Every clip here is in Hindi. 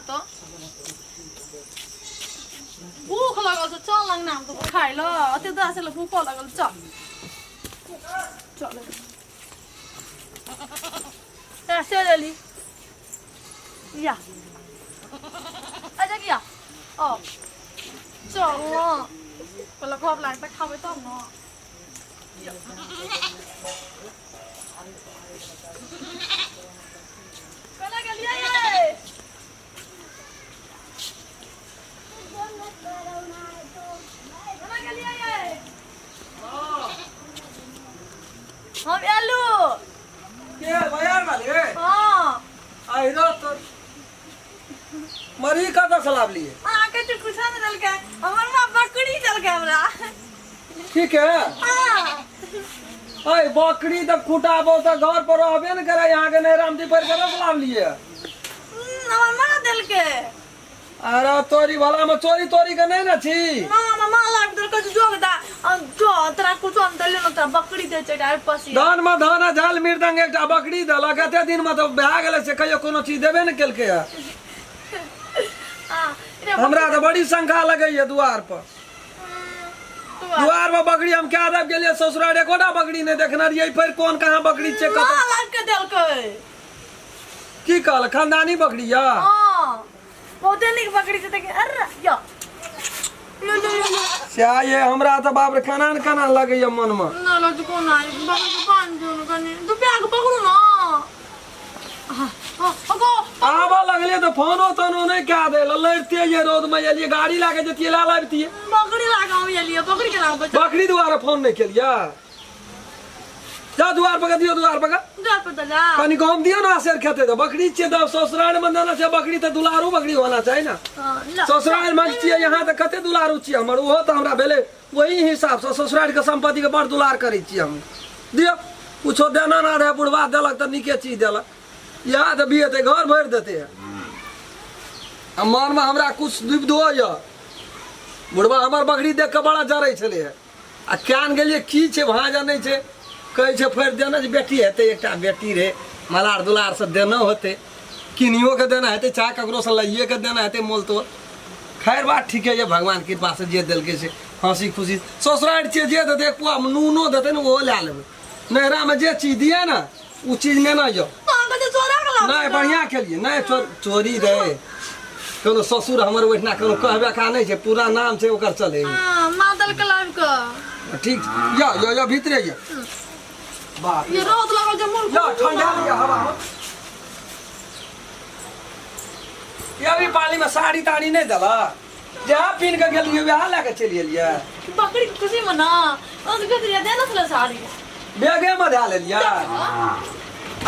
तो भूख लगल छ चल लंग नाम तो खाइ ल अते दासे ल भूख लगल चल चल ऐसे ले ली या आजा किया ओ चल पहले खब लाग त खाबै त न कला गेलियै ये हम आलू के बाजार वाले हां आई रो तो मरी का तो सलाब लिए आके तो कुछ नहीं चल के हमर मां बकरी चल के हमरा ठीक है हां आई बकरी तक खुटाबो तो घर पर आबे न करे यहां के नहीं रामजी पर के सलाब लिए हमर मां दिल के अरे तोरी भला में चोरी तोरी के नहीं न छी ना मामा लाग दर के जोगदा जो तरा कुछ अंदर ले न बकरी दे चढ़ाई पसी धान में धान झाल मृदंग एक बकरी दला कते दिन में तो भा गेले से कहियो कोनो चीज देबे न केल के हमरा तो बड़ी शंका लगे है द्वार पर द्वार में बकरी हम क्या दब गेलिए ससुराल एकोटा बकरी नहीं देखना रही फिर कौन कहां बकरी चेक मां लाग के दिल के की कहल खानदानी बकरी या हां बहुत निक बकरी से देखे अरे या क्या ये हमरा तो बाप रे खाना खाना लगे ये मन में ना लज को ना बकरी के पान जोन कने तू बैग पकड़ू ना हां अगो आवा लगले तो फोनो तनो नहीं क्या दे लड़ते ये रोड में ये गाड़ी लाके जतिए ला लाबती बकरी लगाओ ये लिए बकरी के नाम पर बकरी द्वारा फोन नहीं के लिया जा द्वार पर दियो द्वार पर जा पता जा कनी गम दियो ना शेर खेते तो बकरी छे तो ससुराल में देना छे बकरी तो दुलारू बकरी होना चाहिए ना ससुराल में छिए यहाँ तो कते दुलारू छिए हमर ओहो तो हमरा भेले वही हिसाब से ससुराल के संपत्ति के बड़ दुलार करै छिए हम दियो कुछो देना ना रहे बुढ़वा देलक तो निके चीज देलक याद भी है घर भर देते है मन में हमरा कुछ दुविधो है बुढ़वा हमर बकरी देख के बड़ा जरै छले है आ क्यान गेलिए की छे वहां जानै छे कहे छे फेर देना जे बेटी हेते एकटा बेटी रे मलार दुलार से देना होते किनियो के देना हेते चाहे ककरो से लइए के देना हेते मोल तो खैर बात ठीक है ये भगवान की कृपा से जे दिल के से हंसी खुशी ससुराल छे जे देते एक पुआ नूनो देते न वो ले लेबे नहरा में जे चीज दिए ना उ चीज में ना जो नहीं बढ़िया खेलिए नहीं चोरी रहे कोनो ससुर हमर ओठना कोनो कहबे का नहीं छे पूरा नाम छे ओकर चले हां मादल के लाइव का ठीक या भीतरे या बाप ये रोद लगल जे मुंह या ठंडा लिया हवा में ये अभी पानी में साड़ी ताड़ी नहीं दला जहां पीन के गेलिए वहां लेके चली एलिए बकरी के खुशी में ना और के दिया देना थला साड़ी बेगे में धा ले लिया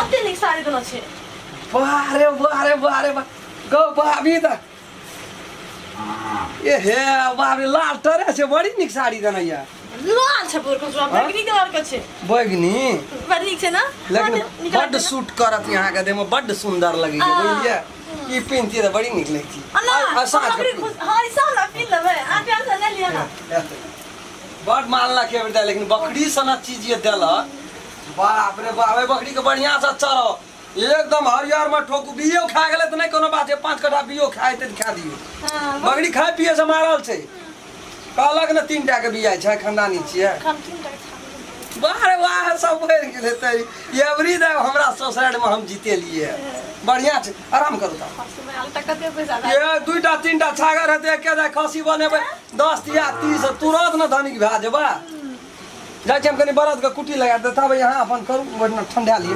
अते निक साड़ी देना छे बारे गो भाभी दा ये हे बाबे लाल टरे से बड़ी निक साड़ी देना या लाल छे पूर को बकरी कलर के छे बैगनी बड़ी निक छे ना लेकिन बड़ सूट करत यहाँ के देम बड़ सुंदर लगी है बुझलिए ई पिनती तो बड़ी निक लगती हां साला पिन लेबे आ प्यार से ले लिया ना बड़ मानला के बेटा लेकिन बकरी सना चीज ये देला बाप रे बाप बकरी के बढ़िया से चरो एकदम हरियर में ठोकू बियो खा गेले त नहीं कोनो बात है 5 कटा बियो खाए त खा दियो हां बकरी खाए पिए से मारल छै कहलक न 3 टा के बिया छै खानदानी छिए बाहर वाह सब भर गेले त एवरी दे हमरा ससुराल में हम जीते लिए बढ़िया छै आराम करू ता ये 2टा 3टा छागर हेते के जा खसी बनेबे 10 या 30 तुरंत न धनिक भा जेबा जाय हम कनी बरद के कुटी लगा दे तब यहाँ अपन करू बढ़िया ठंडा लिए